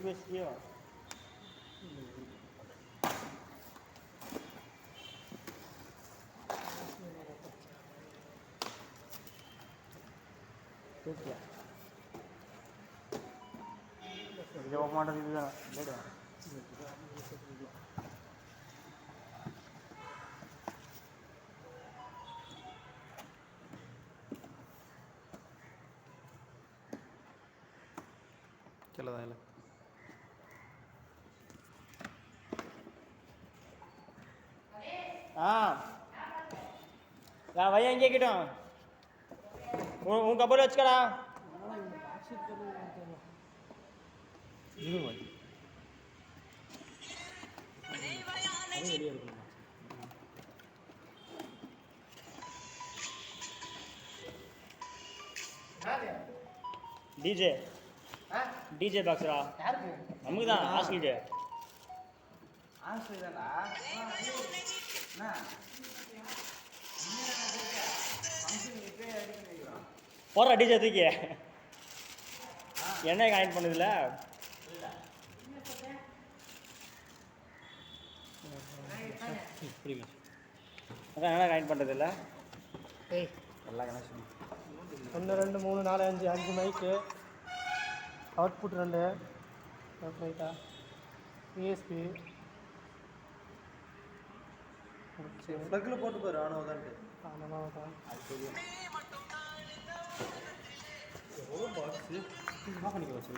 பேசியோ தூக்கியா இது போக மாட்டேங்குது இதுதான் चलो दाल हाँ भैया इंगे किटो उनका बोलो अच्छा डीजे डीजे बक्सरा நமக்கு தான் ஹாஸ்டலுக்கு ஹாஸ்டல் தானா போடுற டிஜே தூக்கி என்ன கனெக்ட் பண்ணுதில்ல அதான் என்ன கனெக்ட் பண்ணுறதில்ல எல்லாம் கனெக்ஷன் 1 2 3 4 5 மைக்கு அவுட்புட் 2 ரைட்டா ESP ப்ளக்கில் போட்டு பாரு ஆனோதான்ட்டு ஆமாம் அது தெரியும் எவ்வளோ பாக்ஸு ஆஃப் பண்ணிக்க வச்சு